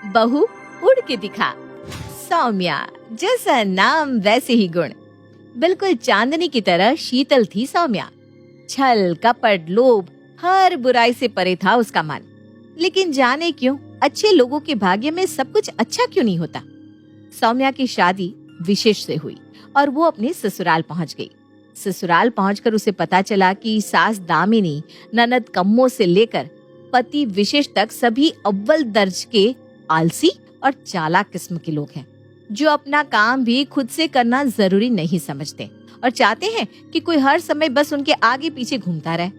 बहू उड़ के दिखा। सौम्या, जैसा नाम वैसे ही गुण। बिल्कुल चांदनी की तरह शीतल थी सौम्या। छल, कपट, लोभ, हर बुराई से परे था उसका मन। लेकिन जाने क्यों अच्छे लोगों के भाग्य में सब कुछ अच्छा क्यों नहीं होता। सौम्या की शादी विशेष से हुई और वो अपने ससुराल पहुंच गई। ससुराल पहुंचकर उसे पता चला कि सास दामिनी, ननद कम्मो से लेकर पति विशेष तक सभी अव्वल दर्ज के आलसी और चालाक किस्म के लोग हैं, जो अपना काम भी खुद से करना जरूरी नहीं समझते और चाहते हैं कि कोई हर समय बस उनके आगे पीछे घूमता रहे।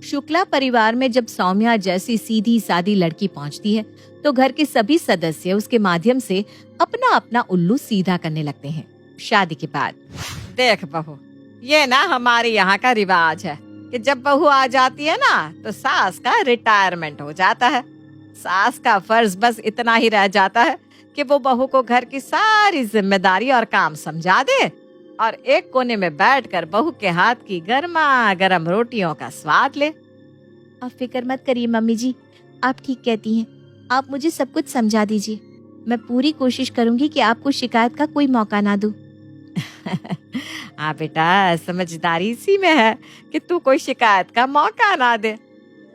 शुक्ला परिवार में जब सौम्या जैसी सीधी सादी लड़की पहुंचती है तो घर के सभी सदस्य उसके माध्यम से अपना अपना उल्लू सीधा करने लगते हैं। शादी के बाद देख बहू, ये ना हमारे यहाँ का रिवाज है कि जब बहू आ जाती है ना तो सास का रिटायरमेंट हो जाता है। सास का फर्ज बस इतना ही रह जाता है कि वो बहू को घर की सारी जिम्मेदारी और काम समझा दे और एक कोने में बैठकर बहू के हाथ की गर्मा गर्म रोटियों का स्वाद ले। आप फिक्र मत करिए मम्मी जी, आप ठीक कहती हैं। आप मुझे सब कुछ समझा दीजिए। मैं पूरी कोशिश करूंगी कि आपको शिकायत का कोई मौका ना दूं। हाँ बेटा, समझदारी इसी में है कि तू कोई शिकायत का मौका ना दे,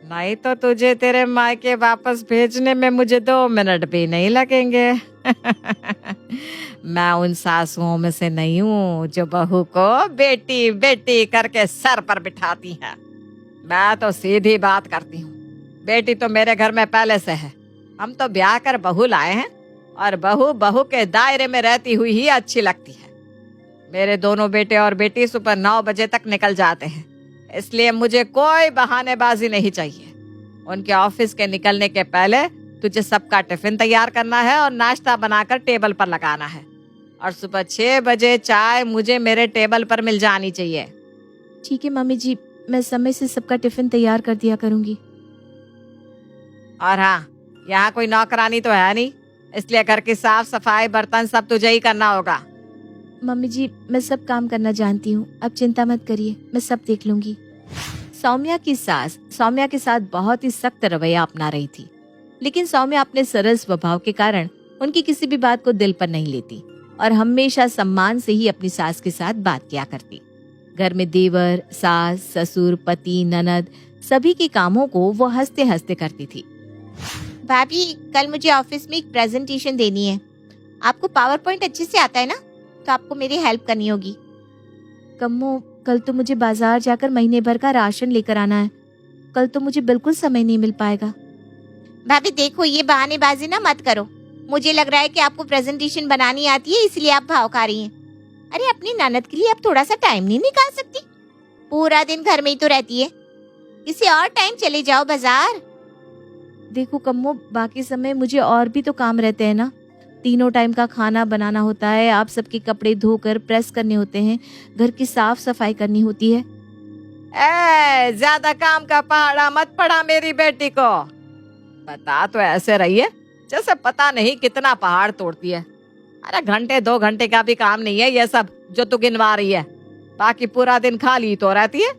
नहीं तो तुझे तेरे मायके वापस भेजने में मुझे 2 मिनट भी नहीं लगेंगे। मैं उन सासुओं में से नहीं हूँ जो बहू को बेटी बेटी करके सर पर बिठाती है। मैं तो सीधी बात करती हूँ। बेटी तो मेरे घर में पहले से है। हम तो ब्याह कर बहू लाए हैं और बहू बहू के दायरे में रहती हुई ही अच्छी लगती है। मेरे दोनों बेटे और बेटी सुबह 9 बजे तक निकल जाते हैं, इसलिए मुझे कोई बहानेबाजी नहीं चाहिए। उनके ऑफिस के निकलने के पहले तुझे सबका टिफिन तैयार करना है और नाश्ता बनाकर टेबल पर लगाना है और सुबह 6 बजे चाय मुझे मेरे टेबल पर मिल जानी चाहिए। ठीक है मम्मी जी, मैं समय से सबका टिफिन तैयार कर दिया करूंगी। और हाँ, यहाँ कोई नौकरानी तो है नहीं, इसलिए घर की साफ सफाई बर्तन सब तुझे ही करना होगा। मम्मी जी, मैं सब काम करना जानती हूँ, अब चिंता मत करिए, मैं सब देख लूंगी। सौम्या की सास सौम्या के साथ बहुत ही सख्त रवैया अपना रही थी, लेकिन सौम्या अपने सरल स्वभाव के कारण उनकी किसी भी बात को दिल पर नहीं लेती और हमेशा सम्मान से ही अपनी सास के साथ बात किया करती। घर में देवर, सास, ससुर, पति, ननद सभी के कामों को वो हंसते हंसते करती थी। भाभी, कल मुझे ऑफिस में एक प्रेजेंटेशन देनी है। आपको पावर पॉइंट अच्छे से आता है ना, तो आपको मेरी हेल्प करनी होगी। कम्मो, कल तो मुझे बाजार जाकर महीने भर का राशन लेकर आना है। कल तो मुझे बिल्कुल समय नहीं मिल पाएगा। भाभी देखो, ये बहानेबाजी ना मत करो। मुझे लग रहा है कि आपको प्रेजेंटेशन बनानी आती है, इसलिए आप भाव खा रही हैं। अरे अपनी ननद के लिए आप थोड़ा सा टाइम नहीं निकाल सकती? पूरा दिन घर में ही तो रहती है, किसी और टाइम चले जाओ बाजार। देखो कम्मो, बाकी समय मुझे और भी तो काम रहते हैं ना। तीनों टाइम का खाना बनाना होता है, आप सबके कपड़े धोकर प्रेस करने होते हैं, घर की साफ सफाई करनी होती है। ज्यादा काम का पहाड़ा मत पड़ा मेरी बेटी को। बता तो ऐसे रही है जैसे पता नहीं कितना पहाड़ तोड़ती है। अरे घंटे 2 घंटे का भी काम नहीं है ये सब जो तू गिनवा रही है। बाकी पूरा दिन खाली तो रहती है।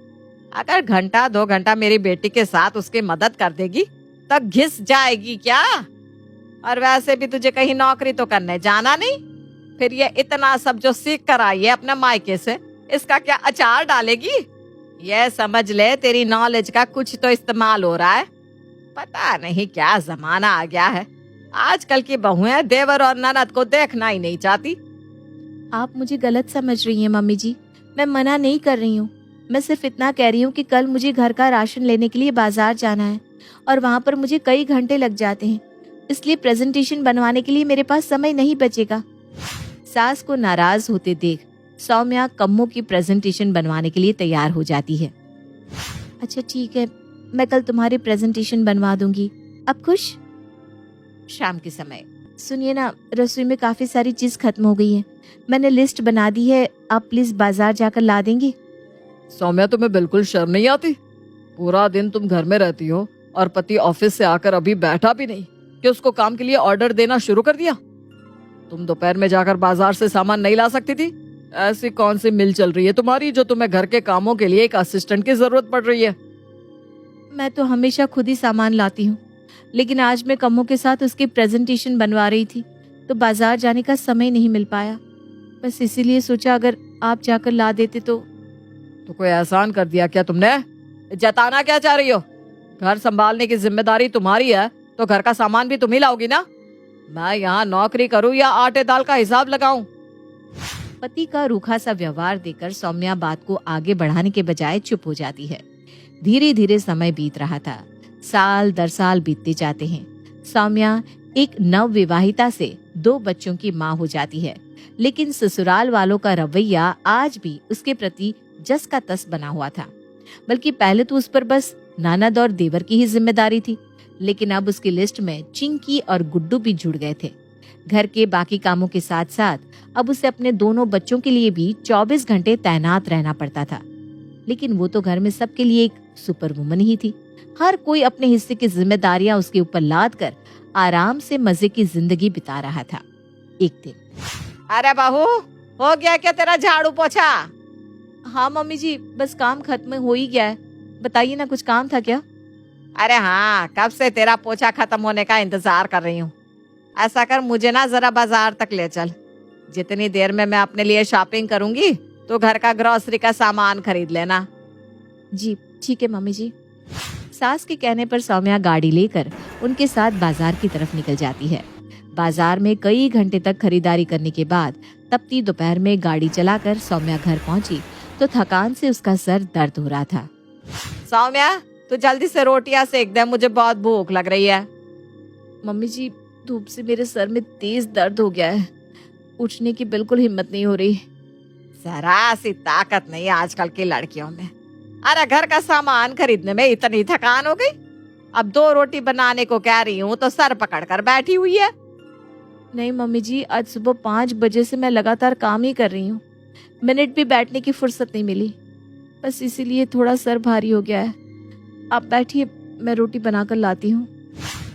अगर घंटा 2 घंटा मेरी बेटी के साथ उसकी मदद कर देगी तब घिस जाएगी क्या? और वैसे भी तुझे कहीं नौकरी तो करने जाना नहीं, फिर ये इतना सब जो सीख कर आई है अपने मायके से, इसका क्या अचार डालेगी? ये समझ ले तेरी नॉलेज का कुछ तो इस्तेमाल हो रहा है। पता नहीं क्या जमाना आ गया है, आजकल की बहुएं देवर और ननद को देखना ही नहीं चाहती। आप मुझे गलत समझ रही हैं मम्मी जी, मैं मना नहीं कर रही हूँ। मैं सिर्फ इतना कह रही हूँ कि कल मुझे घर का राशन लेने के लिए बाजार जाना है और वहाँ पर मुझे कई घंटे लग जाते हैं, इसलिए प्रेजेंटेशन बनवाने के लिए मेरे पास समय नहीं बचेगा। सास को नाराज होते देख सौम्या कम्मो की प्रेजेंटेशन बनवाने के लिए तैयार हो जाती है। अच्छा ठीक है, मैं कल तुम्हारी प्रेजेंटेशन बनवा दूंगी। अब खुश? शाम के समय, सुनिए ना, रसोई में काफी सारी चीज खत्म हो गई है, मैंने लिस्ट बना दी है, आप प्लीज बाजार जाकर ला देंगे? सौम्या, तुम्हें बिल्कुल शर्म नहीं आती? पूरा दिन तुम घर में रहती हो और पति ऑफिस से आकर अभी बैठा भी नहीं कि उसको काम के लिए ऑर्डर देना शुरू कर दिया। तुम दोपहर में जाकर बाजार से सामान नहीं ला सकती थी? ऐसी कौन सी मिल चल रही है तुम्हारी जो तुम्हें घर के कामों के लिए एक असिस्टेंट की जरूरत पड़ रही है? मैं तो हमेशा खुद ही सामान लाती हूँ, लेकिन आज मैं कमों के साथ उसकी प्रेजेंटेशन बनवा रही थी तो बाजार जाने का समय नहीं मिल पाया। बस इसीलिए सोचा अगर आप जाकर ला देते तो कोई एहसान कर दिया क्या तुमने? जताना क्या चाह रही हो? घर संभालने की जिम्मेदारी तुम्हारी है तो घर का सामान भी तुम ही लाओगी ना। मैं यहाँ नौकरी करूँ या आटे दाल का हिसाब लगाऊं? पति का रूखा सा व्यवहार देकर सौम्या बात को आगे बढ़ाने के बजाय चुप हो जाती है। धीरे धीरे समय बीत रहा था। साल दर साल बीतते जाते हैं। सौम्या एक नव विवाहिता से 2 बच्चों की माँ हो जाती है, लेकिन ससुराल वालों का रवैया आज भी उसके प्रति जस का तस बना हुआ था। बल्कि पहले तो उस पर बस ननद और देवर की ही जिम्मेदारी थी, लेकिन अब उसकी लिस्ट में चिंकी और गुड्डू भी जुड़ गए थे। घर के बाकी कामों के साथ साथ अब उसे अपने दोनों बच्चों के लिए भी 24 घंटे तैनात रहना पड़ता था। लेकिन वो तो घर में सबके लिए एक सुपर वुमन ही थी। हर कोई अपने हिस्से की जिम्मेदारियां उसके ऊपर लाद कर आराम से मजे की जिंदगी बिता रहा था। एक दिन, अरे बहू, हो गया क्या तेरा झाड़ू पोछा? हाँ मम्मी जी, बस काम खत्म हो ही गया है। बताइए ना, कुछ काम था क्या? अरे हाँ, कब से तेरा पोछा खत्म होने का इंतजार कर रही हूँ। ऐसा कर, मुझे ना जरा बाजार तक ले चल। जितनी देर में मैं अपने लिए शॉपिंग करूंगी तो घर का ग्रोसरी का सामान खरीद लेना। जी ठीक है मम्मी जी। सास के कहने पर सौम्या गाड़ी लेकर उनके साथ बाजार की तरफ निकल जाती है। बाजार में कई घंटे तक खरीदारी करने के बाद तपती दोपहर में गाड़ी चलाकर सौम्या घर पहुंची तो थकान से उसका सर दर्द हो रहा था। सौम्या, तू जल्दी से रोटियां सेक दे, मुझे बहुत भूख लग रही है। मम्मी जी, धूप से मेरे सर में तेज दर्द हो गया है। उठने की बिल्कुल हिम्मत नहीं हो रही। जरा सी ताकत नहीं आजकल की लड़कियों में। अरे घर का सामान खरीदने में इतनी थकान हो गई। अब 2 रोटी बनाने को कह रही हूँ तो सर पकड़ कर बैठी हुई है। नहीं मम्मी जी, आज सुबह 5 बजे से मैं लगातार काम ही कर रही हूँ। मिनट भी बैठने की फुर्सत नहीं मिली। बस इसीलिए थोड़ा सर भारी हो गया है। आप बैठिए, मैं रोटी बनाकर लाती हूँ।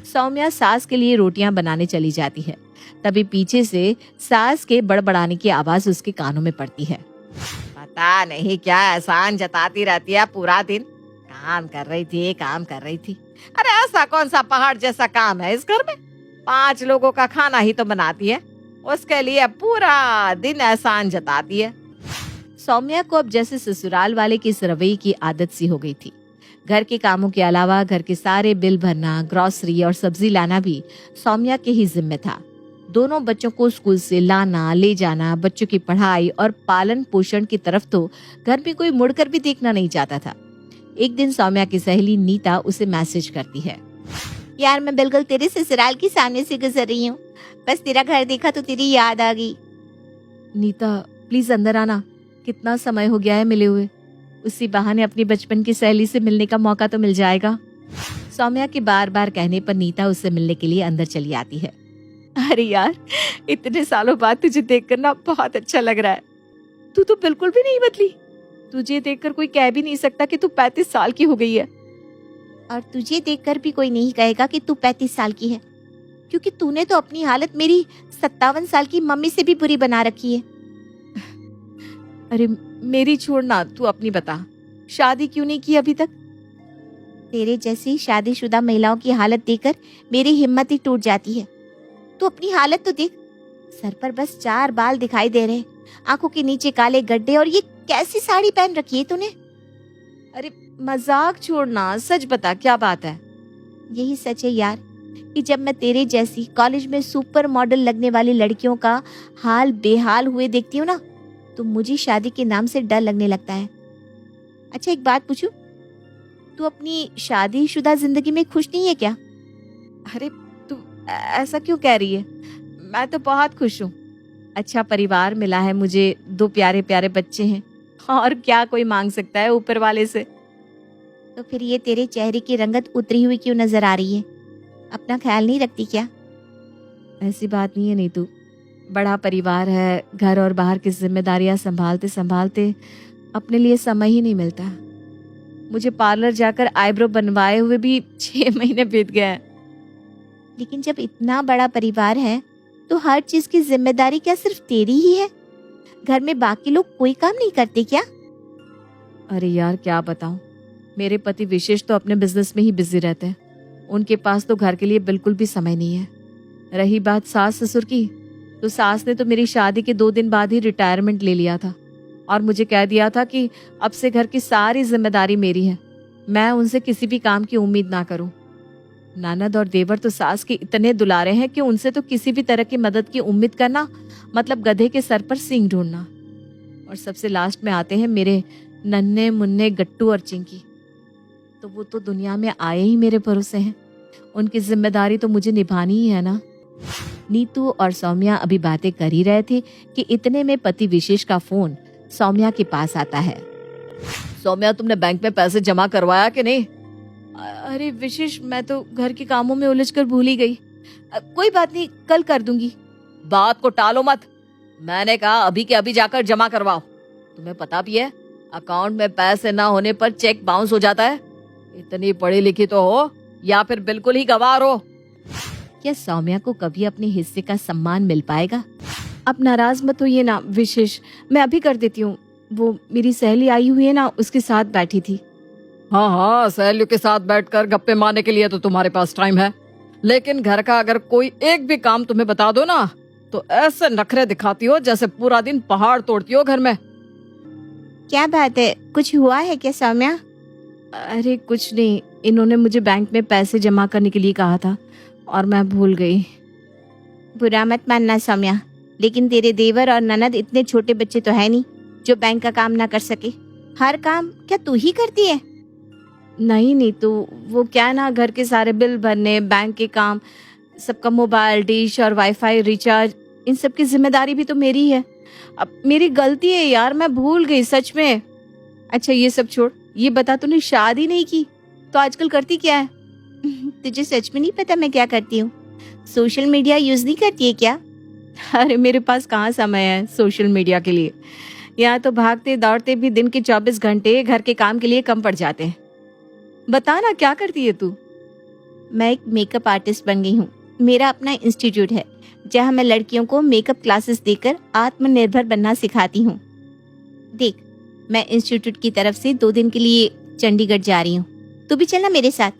सौम्या सास के लिए रोटियां बनाने चली जाती है। तभी पीछे से सास के बड़बड़ाने की आवाज उसके कानों में पड़ती है। पता नहीं क्या एहसान जताती रहती है पूरा दिन। काम कर रही थी। अरे ऐसा कौन सा पहाड़ जैसा काम है इस घर में? 5 लोगों का खाना ही तो बनाती है, उसके लिए पूरा दिन एहसान जताती है। सौम्या को अब जैसे ससुराल वाले की इस रवैये की आदत सी हो गई थी। घर के कामों के अलावा घर के सारे बिल भरना, ग्रोसरी और सब्जी लाना भी सौम्या के ही जिम्मे था। दोनों बच्चों को स्कूल से लाना, ले जाना, बच्चों की पढ़ाई और पालन पोषण की तरफ तो घर में कोई मुड़कर भी देखना नहीं चाहता था। एक दिन सौम्या की सहेली नीता उसे मैसेज करती है। यार, मैं बिल्कुल तेरे ससुराल के सामने से गुजर रही हूँ। बस तेरा घर देखा तो तेरी याद आ गई। नीता प्लीज अंदर आना, कितना समय हो गया है मिले हुए। उसी बहाने अपनी बचपन की सहेली से मिलने का मौका तो मिल जाएगा। सौम्या के बार बार कहने पर नीता उससे मिलने के लिए अंदर चली आती है। अरे यार, इतने सालों बाद तुझे देखकर ना बहुत अच्छा लग रहा है। तू तो बिल्कुल भी नहीं बदली। तुझे देखकर कोई कह भी नहीं सकता कि तू 35 साल की हो गई है। और तुझे देखकर भी कोई नहीं कहेगा कि तू 35 साल की है, क्योंकि तूने तो अपनी हालत मेरी 57 साल की मम्मी से भी बुरी बना रखी है। अरे मेरी छोड़ना, तू अपनी बता। शादी क्यों नहीं की अभी तक? तेरे जैसी शादीशुदा महिलाओं की हालत देखकर मेरी हिम्मत ही टूट जाती है। तू अपनी हालत तो देख। सर पर बस 4 बाल दिखाई दे रहे, आंखों के नीचे काले गड्ढे, और ये कैसी साड़ी पहन रखी है तूने? अरे मजाक छोड़ना, सच बता क्या बात है? यही सच है यार, कि जब मैं तेरे जैसी कॉलेज में सुपर मॉडल लगने वाली लड़कियों का हाल बेहाल हुए देखती हूँ ना, तो मुझे शादी के नाम से डर लगने लगता है। अच्छा, एक बात पूछूं, तू अपनी शादीशुदा जिंदगी में खुश नहीं है क्या? अरे तू ऐसा क्यों कह रही है? मैं तो बहुत खुश हूँ। अच्छा परिवार मिला है मुझे, 2 प्यारे प्यारे बच्चे हैं, और क्या कोई मांग सकता है ऊपर वाले से। तो फिर ये तेरे चेहरे की रंगत उतरी हुई क्यों नजर आ रही है? अपना ख्याल नहीं रखती क्या? ऐसी बात नहीं है नीतू। बड़ा परिवार है, घर और बाहर की जिम्मेदारियां संभालते संभालते अपने लिए समय ही नहीं मिलता। मुझे पार्लर जाकर आईब्रो बनवाए हुए भी 6 महीने बीत गए हैं। लेकिन जब इतना बड़ा परिवार है तो हर चीज की जिम्मेदारी क्या सिर्फ तेरी ही है? घर में बाकी लोग कोई काम नहीं करते क्या? अरे यार क्या बताऊं, मेरे पति विशेष तो अपने बिजनेस में ही बिजी रहते हैं। उनके पास तो घर के लिए बिल्कुल भी समय नहीं है। रही बात सास ससुर की, तो सास ने तो मेरी शादी के 2 दिन बाद ही रिटायरमेंट ले लिया था और मुझे कह दिया था कि अब से घर की सारी जिम्मेदारी मेरी है, मैं उनसे किसी भी काम की उम्मीद ना करूं। ननद और देवर तो सास के इतने दुलारे हैं कि उनसे तो किसी भी तरह की मदद की उम्मीद करना मतलब गधे के सर पर सींग ढूंढना। और सबसे लास्ट में आते हैं मेरे नन्हे मुन्ने गट्टू और चिंकी, तो वो तो दुनिया में आए ही मेरे भरोसे हैं, उनकी जिम्मेदारी तो मुझे निभानी ही है ना। नीतू और सौम्या अभी बातें कर ही रहे थे कि इतने में पति विशेष का फोन सौम्या के पास आता है। सौम्या, तुमने बैंक में पैसे जमा करवाया कि नहीं? अरे विशेष, मैं तो घर के कामों में उलझकर भूल ही गई। कोई बात नहीं, कल कर दूंगी। बात को टालो मत, मैंने कहा अभी के अभी जाकर जमा करवाओ। तुम्हें पता भी है अकाउंट में पैसे ना होने पर चेक बाउंस हो जाता है। इतनी पढ़ी लिखी तो हो या फिर बिल्कुल ही गंवार हो। क्या सौम्या को कभी अपने हिस्से का सम्मान मिल पाएगा? अब नाराज मत होइए ना विशेष, मैं अभी कर देती हूँ। वो मेरी सहेली आई हुई है ना, उसके साथ बैठी थी। हाँ हाँ, सहेलियों के साथ बैठकर गप्पे मारने के लिए तो तुम्हारे पास टाइम है, लेकिन घर का अगर कोई एक भी काम तुम्हें बता दो ना तो ऐसे नखरे दिखाती हो जैसे पूरा दिन पहाड़ तोड़ती हो घर में। क्या बात है, कुछ हुआ है क्या सौम्या? अरे कुछ नहीं, इन्होंने मुझे बैंक में पैसे जमा करने के लिए कहा था और मैं भूल गई। बुरा मत मानना सौम्या, लेकिन तेरे देवर और ननद इतने छोटे बच्चे तो है नहीं जो बैंक का काम ना कर सके। हर काम क्या तू ही करती है? नहीं तो वो क्या ना, घर के सारे बिल भरने, बैंक के काम, सबका मोबाइल डिश और वाईफाई रिचार्ज, इन सब की जिम्मेदारी भी तो मेरी है। अब मेरी गलती है यार, मैं भूल गई सच में। अच्छा ये सब छोड़, ये बता तूने शादी नहीं की तो आजकल करती क्या है? तुझे सच में नहीं पता मैं क्या करती हूँ? सोशल मीडिया यूज नहीं करती है क्या? अरे मेरे पास कहाँ समय है सोशल मीडिया के लिए। यहाँ तो भागते दौड़ते भी दिन के 24 घंटे घर के काम के लिए कम पड़ जाते हैं। बता ना क्या करती है तू? मैं एक मेकअप आर्टिस्ट बन गई हूँ। मेरा अपना इंस्टीट्यूट है जहाँ मैं लड़कियों को मेकअप क्लासेस देकर आत्मनिर्भर बनना सिखाती हूँ। देख, मैं इंस्टीट्यूट की तरफ से 2 दिन के लिए चंडीगढ़ जा रही हूँ। तू भी चलना मेरे साथ।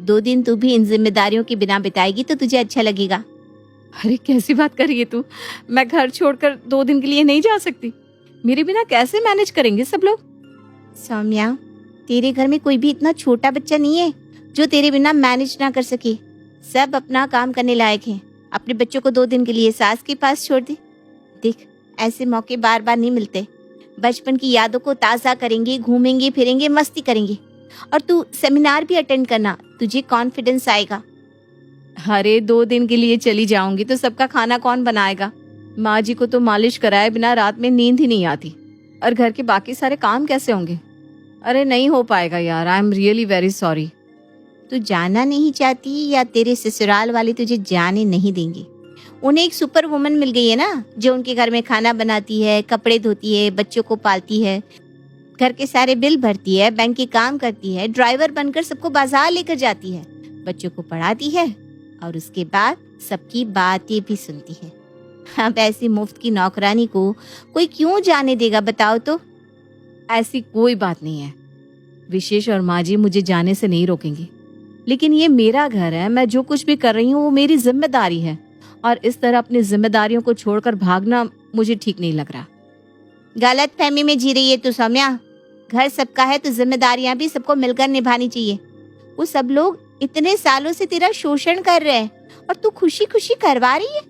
2 दिन तू भी इन जिम्मेदारियों के बिना बिताएगी तो तुझे अच्छा लगेगा। अरे कैसी बात कर रही है तू? मैं घर छोड़कर 2 दिन के लिए नहीं जा सकती। मेरे बिना कैसे मैनेज करेंगे सब लोग? सौम्या, तेरे घर में कोई भी इतना छोटा बच्चा नहीं है जो तेरे बिना मैनेज ना कर सके। सब अपना काम करने लायक हैं। अपने बच्चों को 2 दिन के लिए सास के पास छोड़ दे। देख, ऐसे मौके बार बार नहीं मिलते। बचपन की यादों को ताज़ा करेंगे, घूमेंगे फिरेंगे, मस्ती करेंगे। और तू सेमिनार भी अटेंड करना, तुझे कॉन्फिडेंस आएगा। अरे 2 दिन के लिए चली जाऊंगी तो सबका खाना कौन बनाएगा? माँ जी को तो मालिश कराए बिना रात में नींद ही नहीं आती, और घर के बाकी सारे काम कैसे होंगे? अरे नहीं हो पाएगा यार, I am really very sorry. तू जाना नहीं चाहती या तेरे ससुराल वाले तुझे जाने नहीं देंगे? उन्हें एक सुपर वुमन मिल गई है ना, जो उनके घर में खाना बनाती है, कपड़े धोती है, बच्चों को पालती है, घर के सारे बिल भरती है, बैंक के काम करती है, ड्राइवर बनकर सबको बाजार लेकर जाती है, बच्चों को पढ़ाती है और उसके बाद सबकी बातें भी सुनती है। अब ऐसी मुफ्त की नौकरानी को कोई क्यों जाने देगा बताओ तो? ऐसी कोई बात नहीं है। विशेष और माँ जी मुझे जाने से नहीं रोकेंगी, लेकिन ये मेरा घर है। मैं जो कुछ भी कर रही हूँ वो मेरी जिम्मेदारी है, और इस तरह अपनी जिम्मेदारियों को छोड़कर भागना मुझे ठीक नहीं लग रहा। गलत फहमी में जी रही है तू सौम्या। घर सबका है तो जिम्मेदारियां भी सबको मिलकर निभानी चाहिए। वो सब लोग इतने सालों से तेरा शोषण कर रहे हैं और तू खुशी खुशी करवा रही है।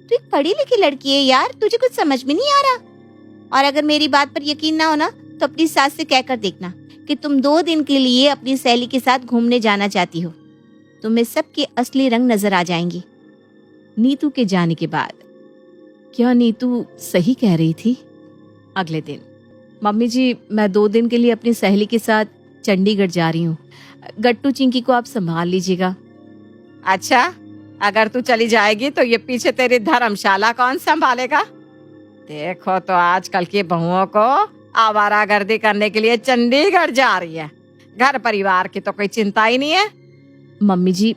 तू एक पढ़ी लिखी लड़की है यार, तुझे कुछ समझ में नहीं आ रहा। और अगर मेरी बात पर यकीन ना हो ना तो अपनी सास से कहकर देखना कि तुम 2 दिन के लिए अपनी सहेली के साथ घूमने जाना चाहती हो। तुम्हें सबके असली रंग नजर आ जाएंगे। नीतू के जाने के बाद क्या नीतू सही कह रही थी? अगले दिन, मम्मी जी मैं 2 दिन के लिए अपनी सहेली के साथ चंडीगढ़ जा रही हूँ। गट्टू चिंकी को आप संभाल लीजिएगा। अच्छा, अगर तू चली जाएगी तो ये पीछे तेरी धर्मशाला कौन संभालेगा? देखो तो आजकल की बहुओं को आवारागर्दी करने के लिए चंडीगढ़ जा रही है। घर परिवार की तो कोई चिंता ही नहीं है। मम्मी जी,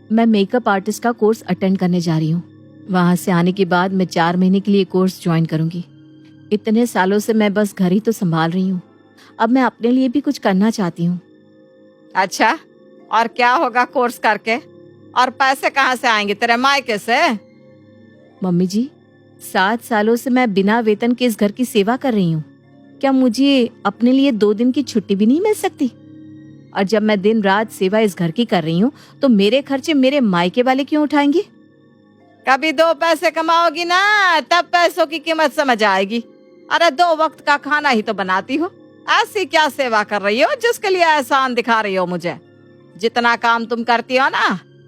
मैं मेकअप आर्टिस्ट का कोर्स अटेंड करने जा रही हूँ। वहां से आने के बाद मैं 4 महीने के लिए कोर्स ज्वाइन करूंगी। इतने सालों से मैं बस घर ही तो संभाल रही हूँ। अब मैं अपने लिए भी कुछ करना चाहती हूँ। अच्छा, और क्या होगा कोर्स करके? और पैसे कहाँ से आएंगे तेरे मायके से? मम्मी जी, 7 सालों से मैं बिना वेतन के इस घर की सेवा कर रही हूँ। क्या मुझे अपने लिए 2 दिन की छुट्टी भी नहीं मिल सकती? और जब मैं दिन रात सेवा इस घर की कर रही हूँ तो मेरे खर्चे मेरे मायके वाले क्यों उठाएंगे? कभी 2 पैसे कमाओगी ना, तब पैसों की कीमत समझ आएगी। अरे 2 वक्त का खाना ही तो बनाती हो, ऐसी क्या सेवा कर रही हो जिसके लिए एहसान दिखा रही हो मुझे? जितना काम तुम करती हो ना,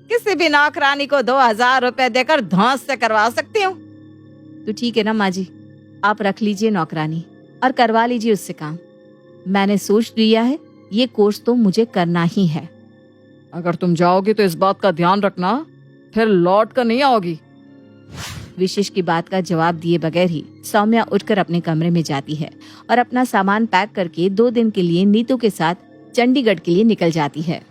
किसी भी नौकरानी को 2000 रुपए देकर धौंस से करवा सकती हूँ। तो ठीक है ना माँ जी, आप रख लीजिए नौकरानी और करवा लीजिए उससे काम। मैंने सोच लिया है, ये कोर्स तो मुझे करना ही है। अगर तुम जाओगी तो इस बात का ध्यान रखना, फिर लौट कर नहीं आओगी। विशेष की बात का जवाब दिए बगैर ही सौम्या उठकर अपने कमरे में जाती है और अपना सामान पैक करके 2 दिन के लिए नीतू के साथ चंडीगढ़ के लिए निकल जाती है।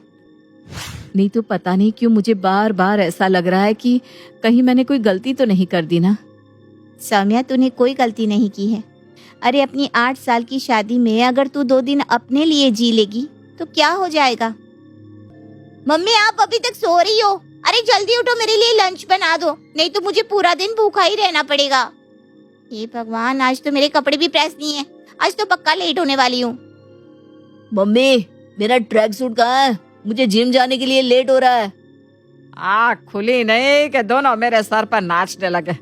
नीतू, पता नहीं क्यों मुझे बार बार ऐसा लग रहा है कि कहीं मैंने कोई गलती तो नहीं कर दी ना। सौम्या, तूने कोई गलती नहीं की है। अरे अपनी 8 साल की शादी में अगर तू 2 दिन अपने लिए जी लेगी तो क्या हो जाएगा? मम्मी, आप अभी तक सो रही हो? अरे जल्दी उठो, मेरे लिए लंच बना दो, नहीं तो मुझे पूरा दिन भूखा ही रहना पड़ेगा। हे भगवान, आज तो मेरे कपड़े भी प्रेस नहीं है, आज तो पक्का लेट होने वाली हूँ। मम्मी, मेरा ट्रैक सूट कहाँ है? मुझे जिम जाने के लिए लेट हो रहा है। आँख खुली नहीं कि दोनों मेरे सर पर नाचने लगे।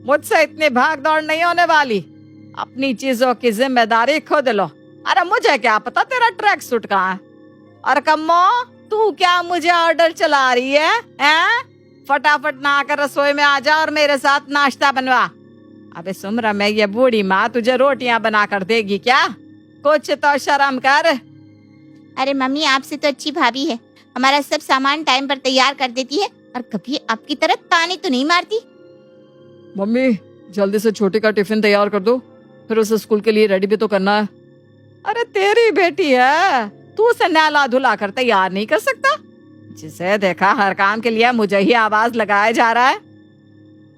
मुझसे इतनी भाग दौड़ नहीं होने वाली। अपनी चीजों की जिम्मेदारी खुद लो। अरे मुझे क्या पता तेरा ट्रैक सूट कहाँ है? और कम्मो, तू क्या मुझे ऑर्डर चला रही है, हैं? फटाफट नहाकर रसोई में आ जा और मेरे साथ नाश्ता बनवा। अबे सुमरा, मैं ये बूढ़ी माँ तुझे रोटियां बना कर देगी क्या? कुछ तो शर्म कर। अरे मम्मी, आपसे तो अच्छी भाभी है, हमारा सब सामान टाइम पर तैयार कर देती है और कभी आपकी तरह ताने तो नहीं मारती। मम्मी, जल्दी से छोटे का टिफिन तैयार कर दो, फिर उसे स्कूल के लिए रेडी भी तो करना है। अरे तेरी बेटी है, तू उसे नहला धुला कर तैयार नहीं कर सकता? जिसे देखा हर काम के लिए मुझे ही आवाज लगाया जा रहा है।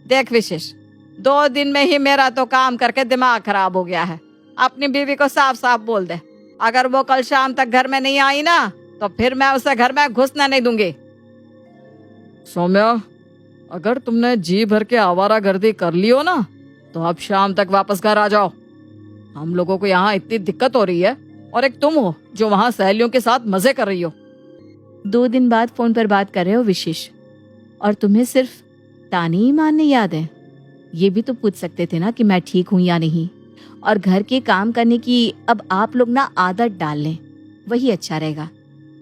देख विशेष, 2 दिन में ही मेरा तो काम करके दिमाग खराब हो गया है। अपनी बीवी को साफ साफ बोल दे, अगर वो कल शाम तक घर में नहीं आई ना तो फिर मैं उसे घर में घुसने नहीं दूंगी। सौम्या, अगर तुमने जी भर के आवारागर्दी कर ली हो ना तो अब शाम तक वापस घर आ जाओ। हम लोगों को यहाँ इतनी दिक्कत हो रही है और एक तुम हो जो वहाँ सहेलियों के साथ मजे कर रही हो। 2 दिन बाद फोन पर बात कर रहे हो विशेष, और तुम्हें सिर्फ ताने ही मारने याद है? ये भी तो पूछ सकते थे ना कि मैं ठीक हूँ या नहीं। और घर के काम करने की अब आप लोग ना आदत डाल लें, वही अच्छा रहेगा,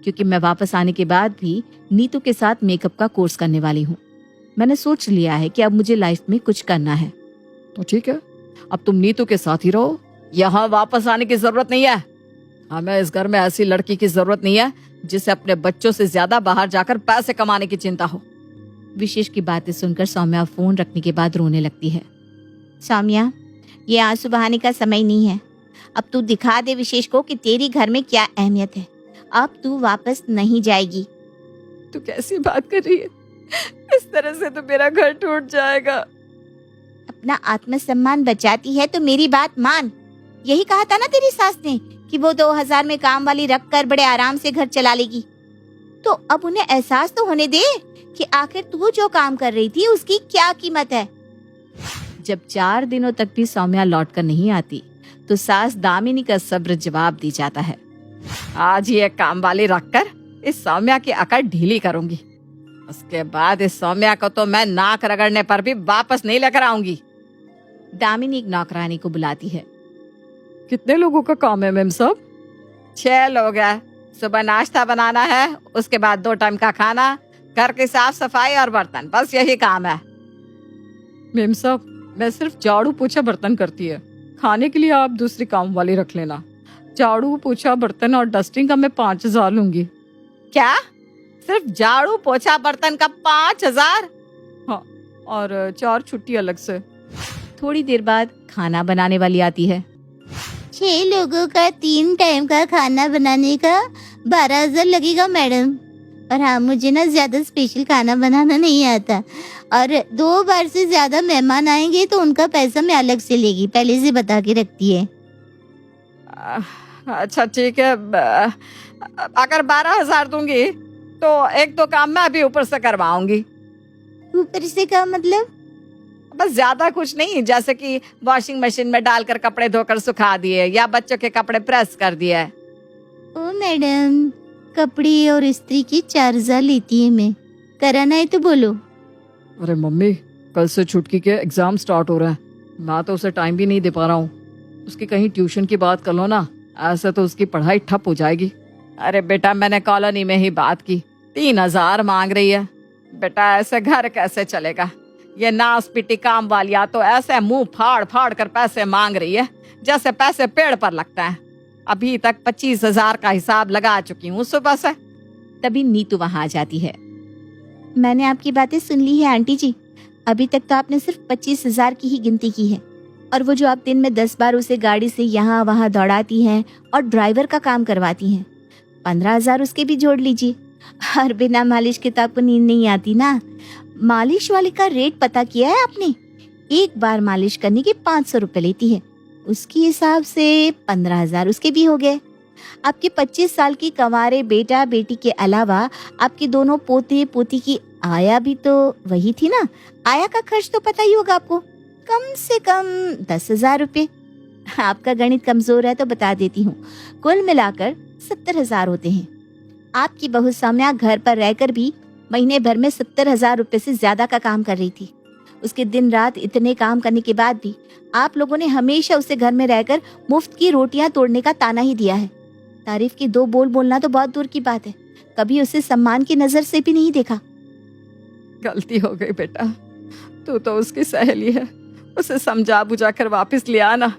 क्योंकि मैं वापस आने के बाद भी नीतू के साथ मेकअप का कोर्स करने वाली हूँ। मैंने सोच लिया है कि अब मुझे लाइफ में कुछ करना है। तो ठीक है, अब तुम नीतू के साथ ही रहो, यहाँ वापस आने की जरूरत नहीं है। हमें इस घर में ऐसी लड़की की जरूरत नहीं है जिसे अपने बच्चों से ज्यादा बाहर जाकर पैसे कमाने की चिंता हो। विशेष की बातें सुनकर सौम्या फोन रखने के बाद रोने लगती है। सौम्या, ये आंसू बहाने का समय नहीं है। अब तू दिखा दे विशेष को कि तेरी घर में क्या अहमियत है। अब तू वापस नहीं जाएगी। तू कैसी बात कर रही है? इस तरह से तो मेरा घर टूट जाएगा। अपना आत्मसम्मान बचाती है तो मेरी बात मान। यही कहा था ना तेरी सास ने कि वो 2000 में काम वाली रखकर बड़े आराम से घर चला लेगी। तो अब उन्हें एहसास तो होने दे कि आखिर तू जो काम कर रही थी उसकी क्या कीमत है। जब 4 दिनों तक भी सौम्या लौट कर नहीं आती तो सास दामिनी का सब्र जवाब दी जाता है। आज ही एक काम वाली रखकर इस सौम्या की अकड़ ढीली करूंगी। उसके बाद इस सौम्या को तो मैं नाक रगड़ने पर भी वापस नहीं लेकर आऊंगी। दामिनी एक नौकरानी को बुलाती है। कितने लोगों का काम है मेम साहब? 6 लोग हैं। सुबह नाश्ता बनाना है, उसके बाद 2 टाइम का खाना, घर की साफ सफाई और बर्तन, बस यही काम है। मेम साहब, मैं सिर्फ झाड़ू पोछा बर्तन करती है, खाने के लिए आप दूसरी काम वाली रख लेना। झाड़ू पोछा बर्तन और डस्टिंग का मैं 5000 लूंगी। क्या? सिर्फ झाड़ू पोछा बर्तन का 5000? हाँ, और 4 छुट्टी अलग से। थोड़ी देर बाद खाना बनाने वाली आती है। 6 लोगों का 3 टाइम का खाना बनाने का 12,000 लगेगा मैडम। और हाँ, मुझे ना ज्यादा स्पेशल खाना बनाना नहीं आता, और 2 बार से ज्यादा मेहमान आएंगे तो उनका पैसा मैं अलग से लेगी, पहले से बता के रखती है। अच्छा ठीक है, अगर 12,000 दूंगी तो एक दो काम मैं भी ऊपर से करवाऊंगी। ऊपर से का मतलब? बस ज्यादा कुछ नहीं, जैसे कि वॉशिंग मशीन में डालकर कपड़े धोकर सुखा दिए या बच्चों के कपड़े प्रेस कर दिए। ओ मैडम, कपड़े और इस्त्री की 4,000 लेती है मैं, कराना है तो बोलो। अरे मम्मी, कल से छुटकी के एग्जाम स्टार्ट हो रहे हैं, मैं तो उसे टाइम भी नहीं दे पा रहा हूँ। उसकी कहीं ट्यूशन की बात कर लो ना, ऐसे तो उसकी पढ़ाई ठप हो जाएगी। अरे बेटा, मैंने कॉलोनी में ही बात की, 3,000 मांग रही है। बेटा ऐसे घर कैसे चलेगा? ये नास पिटी काम वालिया तो ऐसे मुंह फाड़ फाड़ कर पैसे मांग रही है जैसे पैसे पेड़ पर लगता है। अभी तक 25,000 का हिसाब लगा चुकी हूँ सुबह से। तभी नीतू वहां आ जाती है। मैंने आपकी बातें सुन ली है आंटी जी। अभी तक तो आपने सिर्फ 25,000 की ही गिनती की है, और वो जो आप दिन में 10 बार उसे गाड़ी से यहाँ वहाँ दौड़ाती हैं और ड्राइवर का काम करवाती हैं, 15,000 उसके भी जोड़ लीजिए। और बिना मालिश के तो आपको नींद नहीं आती ना। मालिश वाले का रेट पता किया है आपने? एक बार मालिश करने के 500 रुपए लेती है, उसके हिसाब से 15,000 उसके भी हो गए। आपके 25 साल की कंवारे बेटा बेटी के अलावा आपके दोनों पोते पोती की आया भी तो वही थी ना। आया का खर्च तो पता ही होगा आपको, कम से कम 10,000 रुपए। आपका गणित कमजोर है तो बता देती हूँ, कुल मिलाकर 70,000 होते हैं। आपकी बहू सौम्या घर पर रहकर भी महीने भर में 70,000 रुपए से ज्यादा का काम कर रही थी। उसके दिन रात इतने काम करने के बाद भी आप लोगों ने हमेशा उसे घर में रहकर मुफ्त की रोटियां तोड़ने का ताना ही दिया है। तारीफ के 2 बोल बोलना तो बहुत दूर की बात है, कभी उसे सम्मान की नजर से भी नहीं देखा। गलती हो गई बेटा, तू तो उसकी सहेली है, उसे समझा बुझा कर वापस ले आना।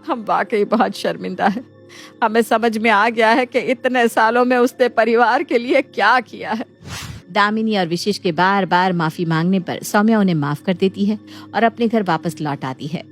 हम वाकई बहुत शर्मिंदा है। हमें समझ में आ गया है कि इतने सालों में उसने परिवार के लिए क्या किया है। दामिनी और विशेष के बार बार माफी मांगने पर सौम्या उन्हें माफ कर देती है और अपने घर वापस लौट आती है।